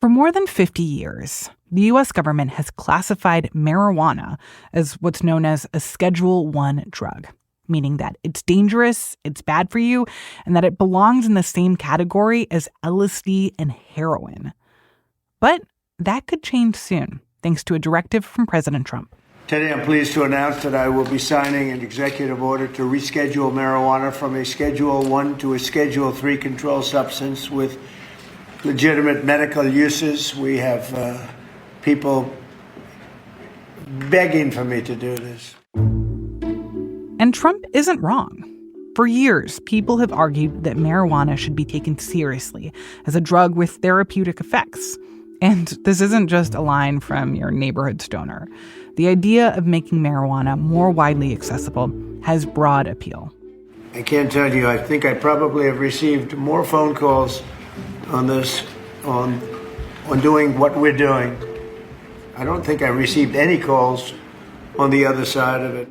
For more than 50 years, the U.S. government has classified marijuana as what's known as a Schedule I drug, meaning that it's dangerous, it's bad for you, and that it belongs in the same category as LSD and heroin. But that could change soon, thanks to a directive from President Trump. Today, I'm pleased to announce that I will be signing an executive order to reschedule marijuana from a Schedule I to a Schedule III controlled substance with legitimate medical uses. We have people begging for me to do this. And Trump isn't wrong. For years, people have argued that marijuana should be taken seriously as a drug with therapeutic effects. And this isn't just a line from your neighborhood stoner. The idea of making marijuana more widely accessible has broad appeal. I can't tell you, I think I probably have received more phone calls on this, on doing what we're doing. I don't think I received any calls on the other side of it.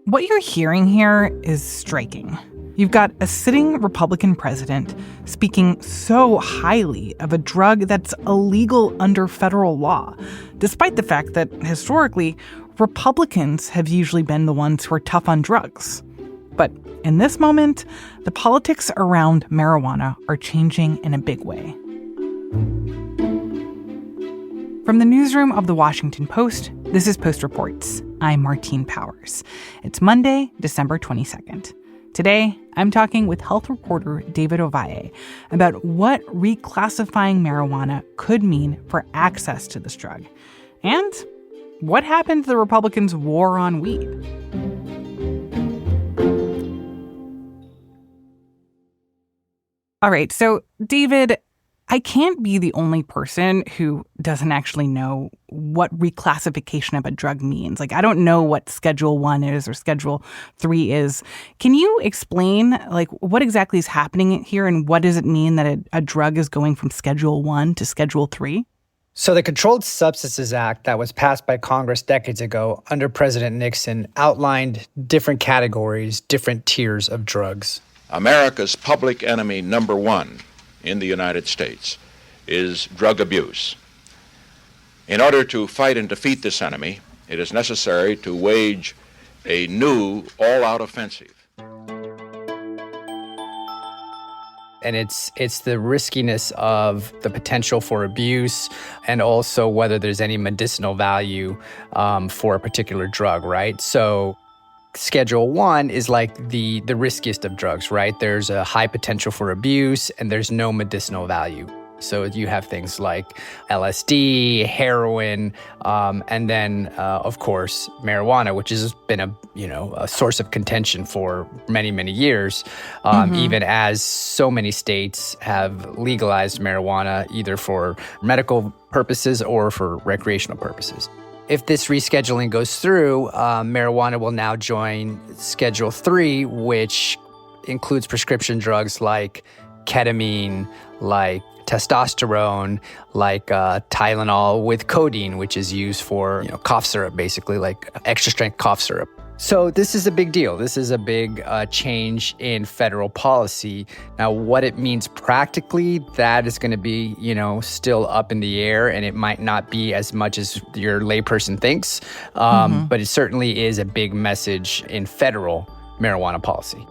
What you're hearing here is striking. You've got a sitting Republican president speaking so highly of a drug that's illegal under federal law, despite the fact that, historically, Republicans have usually been the ones who are tough on drugs. But in this moment, the politics around marijuana are changing in a big way. From the newsroom of The Washington Post, this is Post Reports. I'm Martine Powers. It's Monday, December 22nd. Today, I'm talking with health reporter David Ovalle about what reclassifying marijuana could mean for access to this drug, and what happened to the Republicans' war on weed. All right, so David, I can't be the only person who doesn't actually know what reclassification of a drug means. Like, I don't know what Schedule I is or Schedule III is. Can you explain, what exactly is happening here and what does it mean that a drug is going from Schedule I to Schedule III? So the Controlled Substances Act that was passed by Congress decades ago under President Nixon outlined different categories, different tiers of drugs. America's public enemy number one in the United States is drug abuse. In order to fight and defeat this enemy, it is necessary to wage a new all-out offensive. And it's the riskiness of the potential for abuse and also whether there's any medicinal value for a particular drug, right? So Schedule I is like the riskiest of drugs, right? There's a high potential for abuse and there's no medicinal value. So you have things like LSD, heroin, and then, of course, marijuana, which has been a source of contention for many, many years, even as so many states have legalized marijuana either for medical purposes or for recreational purposes. If this rescheduling goes through, marijuana will now join Schedule III, which includes prescription drugs like ketamine, like testosterone, like Tylenol with codeine, which is used for cough syrup, basically, like extra strength cough syrup. So this is a big deal. This is a big change in federal policy. Now, what it means practically, that is going to be, still up in the air, and it might not be as much as your layperson thinks. But it certainly is a big message in federal marijuana policy.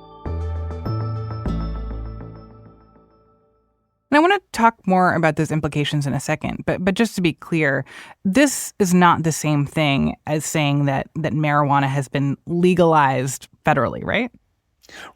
And I want to talk more about those implications in a second. But just to be clear, this is not the same thing as saying that marijuana has been legalized federally, right?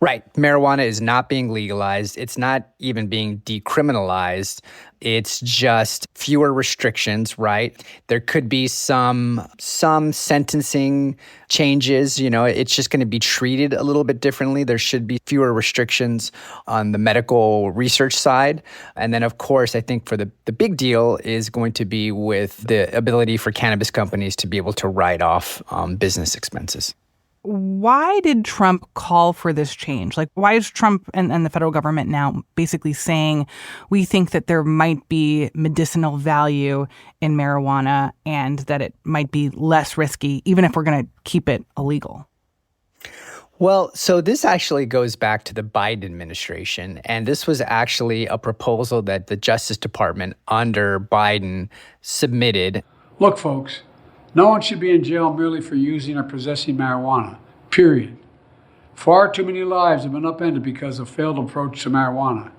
Right. Marijuana is not being legalized. It's not even being decriminalized. It's just fewer restrictions, right? There could be some sentencing changes. It's just going to be treated a little bit differently. There should be fewer restrictions on the medical research side. And then, of course, I think for the big deal is going to be with the ability for cannabis companies to be able to write off business expenses. Why did Trump call for this change? Why is Trump and the federal government now basically saying we think that there might be medicinal value in marijuana and that it might be less risky, even if we're going to keep it illegal? Well, so this actually goes back to the Biden administration. And this was actually a proposal that the Justice Department under Biden submitted. Look, folks, no one should be in jail merely for using or possessing marijuana, period. Far too many lives have been upended because of failed approach to marijuana,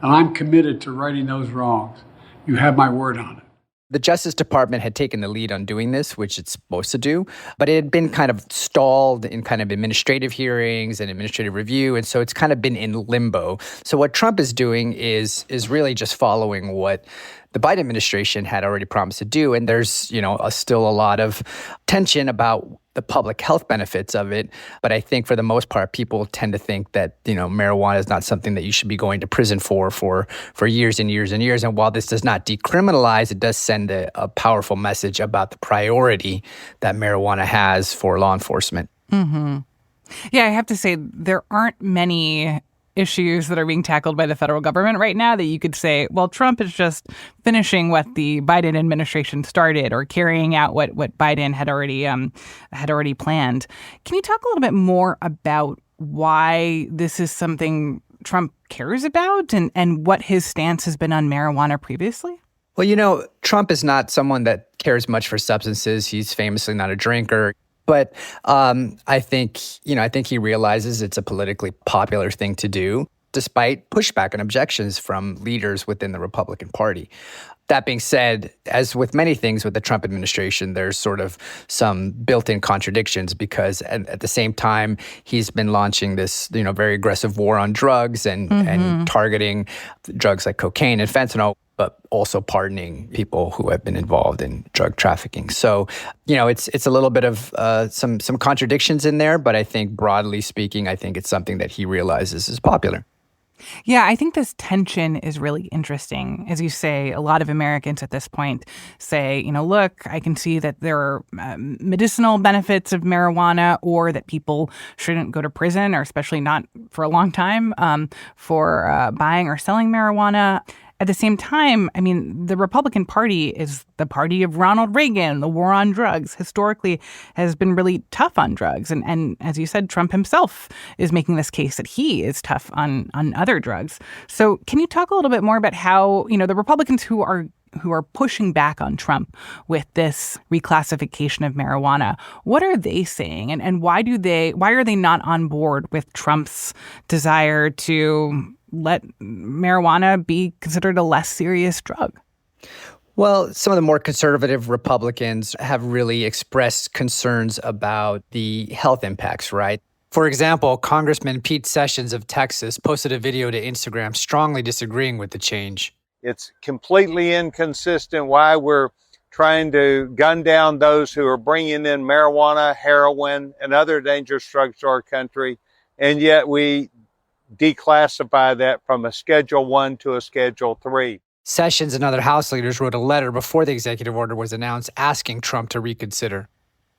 and I'm committed to righting those wrongs. You have my word on it. The Justice Department had taken the lead on doing this, which it's supposed to do, but it had been kind of stalled in kind of administrative hearings and administrative review, and so it's kind of been in limbo. So what Trump is doing is really just following what the Biden administration had already promised to do, and there's still a lot of tension about the public health benefits of it. But I think for the most part, people tend to think that marijuana is not something that you should be going to prison for years and years and years. And while this does not decriminalize, it does send a powerful message about the priority that marijuana has for law enforcement. Mm-hmm. Yeah, I have to say there aren't many issues that are being tackled by the federal government right now that you could say, well, Trump is just finishing what the Biden administration started or carrying out what Biden had already planned. Can you talk a little bit more about why this is something Trump cares about and what his stance has been on marijuana previously? Well, Trump is not someone that cares much for substances. He's famously not a drinker. But I think he realizes it's a politically popular thing to do, despite pushback and objections from leaders within the Republican Party. That being said, as with many things with the Trump administration, there's sort of some built-in contradictions because at the same time, he's been launching this, very aggressive war on drugs and targeting drugs like cocaine and fentanyl, but also pardoning people who have been involved in drug trafficking. So, it's a little bit of some contradictions in there, but I think broadly speaking, I think it's something that he realizes is popular. Yeah, I think this tension is really interesting. As you say, a lot of Americans at this point say, look, I can see that there are medicinal benefits of marijuana or that people shouldn't go to prison, or especially not for a long time, for buying or selling marijuana. At the same time, the Republican Party is the party of Ronald Reagan. The war on drugs historically has been really tough on drugs. And as you said, Trump himself is making this case that he is tough on other drugs. So can you talk a little bit more about how, the Republicans who are pushing back on Trump with this reclassification of marijuana, what are they saying? And why are they not on board with Trump's desire to let marijuana be considered a less serious drug? Well, some of the more conservative Republicans have really expressed concerns about the health impacts, right? For example, Congressman Pete Sessions of Texas posted a video to Instagram strongly disagreeing with the change. It's completely inconsistent why we're trying to gun down those who are bringing in marijuana, heroin, and other dangerous drugs to our country, and yet we declassify that from a Schedule 1 to a Schedule 3. Sessions and other House leaders wrote a letter before the executive order was announced asking Trump to reconsider.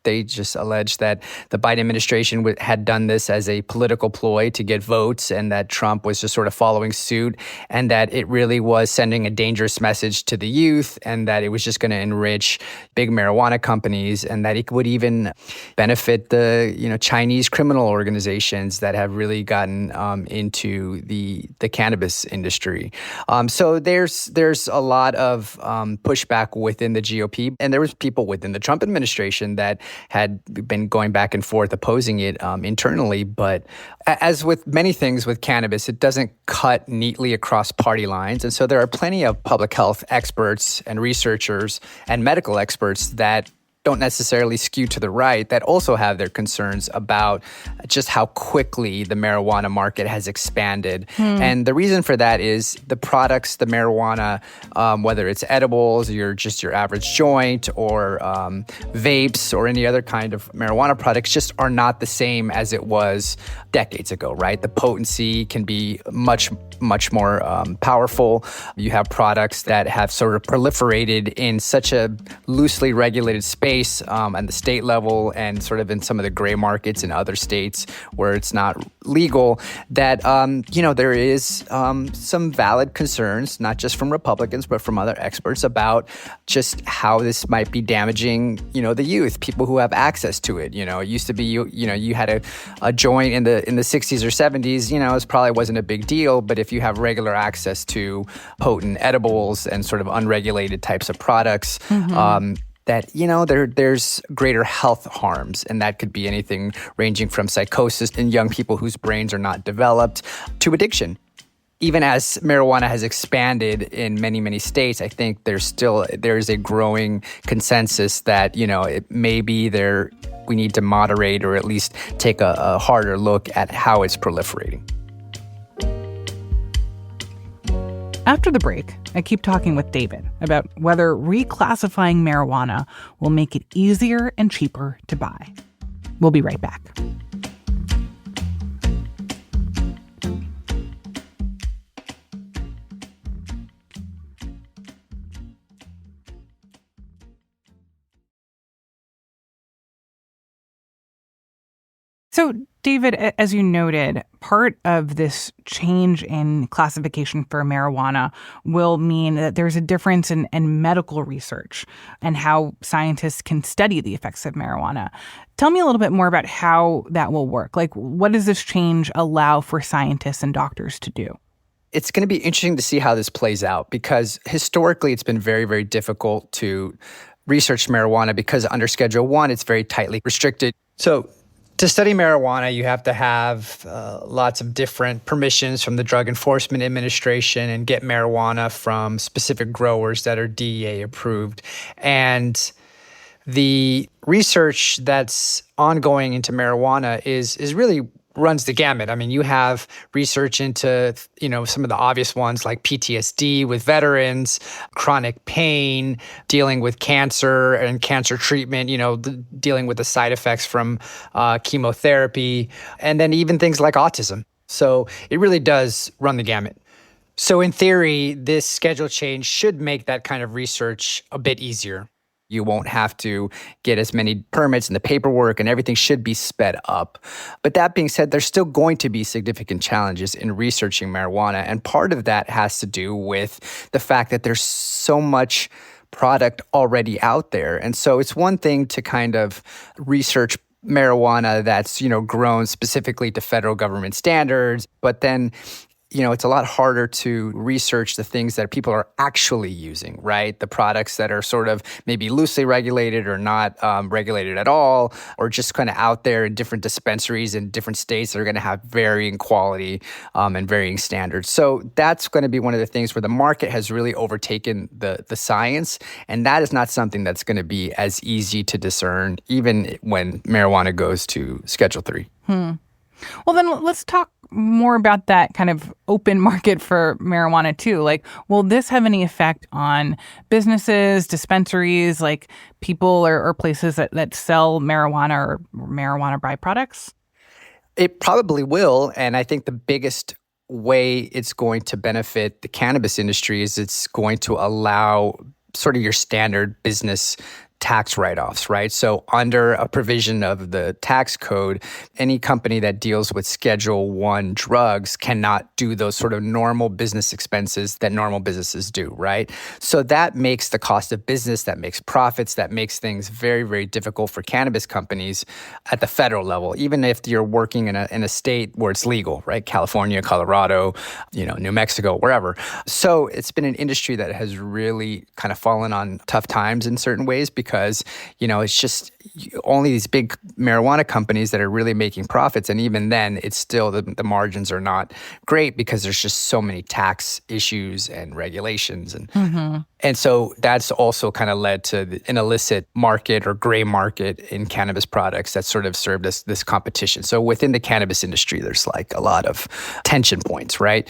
They just alleged that the Biden administration had done this as a political ploy to get votes and that Trump was just sort of following suit and that it really was sending a dangerous message to the youth and that it was just going to enrich big marijuana companies and that it would even benefit the Chinese criminal organizations that have really gotten into the cannabis industry. So there's a lot of pushback within the GOP, and there was people within the Trump administration that had been going back and forth opposing it internally. But as with many things with cannabis, it doesn't cut neatly across party lines. And so there are plenty of public health experts and researchers and medical experts that don't necessarily skew to the right that also have their concerns about just how quickly the marijuana market has expanded. And the reason for that is the products, the marijuana, whether it's edibles, your average joint or vapes or any other kind of marijuana products just are not the same as it was decades ago, right? The potency can be much, much more powerful. You have products that have sort of proliferated in such a loosely regulated space space at the state level and sort of in some of the gray markets in other states where it's not legal, that, there is some valid concerns, not just from Republicans, but from other experts about just how this might be damaging, the youth, people who have access to it. It used to be, you had a joint in the 60s or 70s, it probably wasn't a big deal. But if you have regular access to potent edibles and sort of unregulated types of products, that, there's greater health harms. And that could be anything ranging from psychosis in young people whose brains are not developed to addiction. Even as marijuana has expanded in many, many states, I think there's a growing consensus that, we need to moderate or at least take a harder look at how it's proliferating. After the break, I keep talking with David about whether reclassifying marijuana will make it easier and cheaper to buy. We'll be right back. So, David, as you noted, part of this change in classification for marijuana will mean that there's a difference in medical research and how scientists can study the effects of marijuana. Tell me a little bit more about how that will work. Like, what does this change allow for scientists and doctors to do? It's going to be interesting to see how this plays out because historically it's been very, very difficult to research marijuana because under Schedule 1, it's very tightly restricted. So to study marijuana, you have to have lots of different permissions from the Drug Enforcement Administration and get marijuana from specific growers that are DEA approved. And the research that's ongoing into marijuana is really runs the gamut. I mean, you have research into, some of the obvious ones like PTSD with veterans, chronic pain, dealing with cancer and cancer treatment, dealing with the side effects from chemotherapy, and then even things like autism. So it really does run the gamut. So in theory, this schedule change should make that kind of research a bit easier. You won't have to get as many permits and the paperwork and everything should be sped up. But that being said, there's still going to be significant challenges in researching marijuana. And part of that has to do with the fact that there's so much product already out there. And so it's one thing to kind of research marijuana that's, grown specifically to federal government standards, but then it's a lot harder to research the things that people are actually using, right? The products that are sort of maybe loosely regulated or not regulated at all, or just kind of out there in different dispensaries in different states that are going to have varying quality and varying standards. So that's going to be one of the things where the market has really overtaken the science. And that is not something that's going to be as easy to discern, even when marijuana goes to Schedule 3. Well, then let's talk more about that kind of open market for marijuana too. Like, will this have any effect on businesses, dispensaries, like people or places that sell marijuana or marijuana byproducts? It probably will. And I think the biggest way it's going to benefit the cannabis industry is it's going to allow sort of your standard business tax write-offs, right? So under a provision of the tax code, any company that deals with Schedule 1 drugs cannot do those sort of normal business expenses that normal businesses do, right? So that makes the cost of business, that makes profits, that makes things very, very difficult for cannabis companies at the federal level, even if you're working in a state where it's legal, right? California, Colorado, New Mexico, wherever. So it's been an industry that has really kind of fallen on tough times in certain ways because, it's just only these big marijuana companies that are really making profits. And even then, it's still the margins are not great because there's just so many tax issues and regulations. And so that's also kind of led to an illicit market or gray market in cannabis products that sort of served as this competition. So within the cannabis industry, there's like a lot of tension points, right?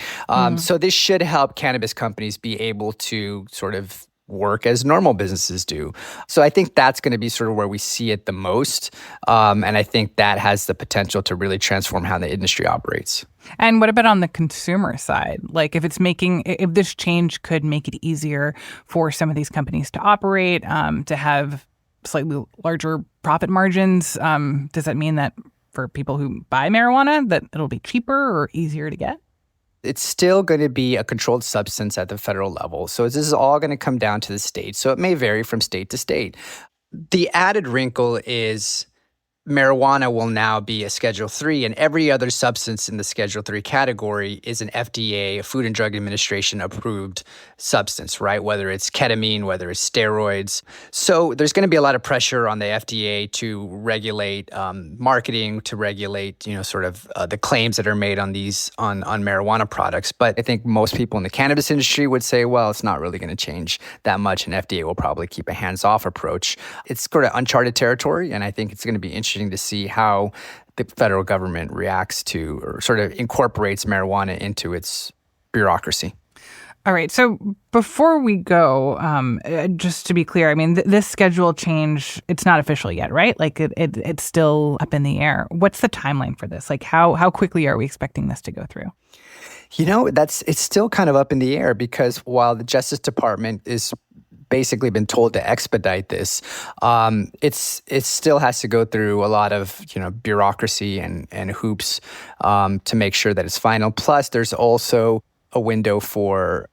So this should help cannabis companies be able to sort of work as normal businesses do. So I think that's going to be sort of where we see it the most. And I think that has the potential to really transform how the industry operates. And what about on the consumer side? Like if this change could make it easier for some of these companies to operate, to have slightly larger profit margins. Does that mean that for people who buy marijuana, that it'll be cheaper or easier to get? It's still going to be a controlled substance at the federal level. So this is all going to come down to the state. So it may vary from state to state. The added wrinkle is marijuana will now be a Schedule III, and every other substance in the Schedule III category is an FDA, a Food and Drug Administration approved substance, right? Whether it's ketamine, whether it's steroids. So there's going to be a lot of pressure on the FDA to regulate marketing, to regulate, the claims that are made on these on marijuana products. But I think most people in the cannabis industry would say, well, it's not really going to change that much, and FDA will probably keep a hands-off approach. It's sort of uncharted territory, and I think it's going to be interesting to see how the federal government reacts to or sort of incorporates marijuana into its bureaucracy. All right. So before we go, just to be clear, I mean, this schedule change, it's not official yet, right? Like it's still up in the air. What's the timeline for this? Like how quickly are we expecting this to go through? It's still kind of up in the air because while the Justice Department is basically been told to expedite this, it still has to go through a lot of bureaucracy and hoops to make sure that it's final. Plus, there's also a window for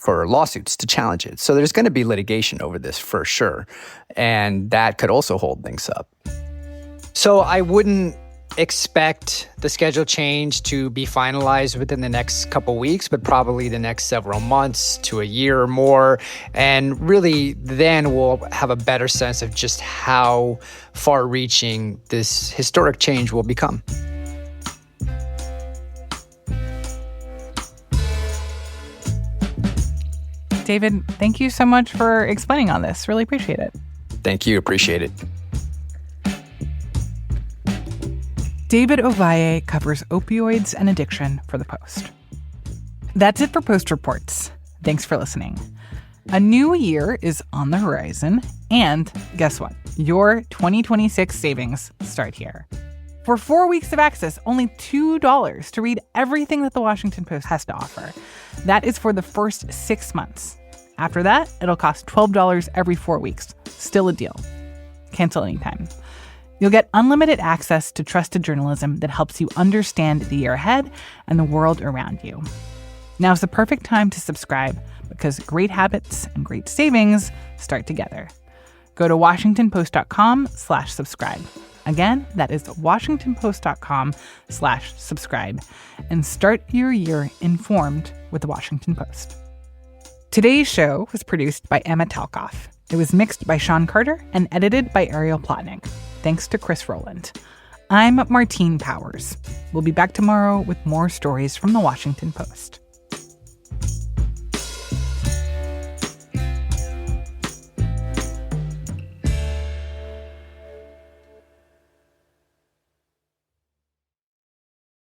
lawsuits to challenge it. So there's going to be litigation over this for sure, and that could also hold things up. So I wouldn't expect the schedule change to be finalized within the next couple weeks, but probably the next several months to a year or more. And really, then we'll have a better sense of just how far-reaching this historic change will become. David, thank you so much for explaining on this. Really appreciate it. Thank you. Appreciate it. David Ovalle covers opioids and addiction for The Post. That's it for Post Reports. Thanks for listening. A new year is on the horizon, and guess what? Your 2026 savings start here. For 4 weeks of access, only $2 to read everything that the Washington Post has to offer. That is for the first 6 months. After that, it'll cost $12 every 4 weeks. Still a deal. Cancel anytime. You'll get unlimited access to trusted journalism that helps you understand the year ahead and the world around you. Now's the perfect time to subscribe because great habits and great savings start together. Go to WashingtonPost.com/subscribe. Again, that is WashingtonPost.com/subscribe and start your year informed with the Washington Post. Today's show was produced by Emma Talkoff. It was mixed by Sean Carter and edited by Ariel Plotnick. Thanks to Chris Rowland. I'm Martine Powers. We'll be back tomorrow with more stories from the Washington Post.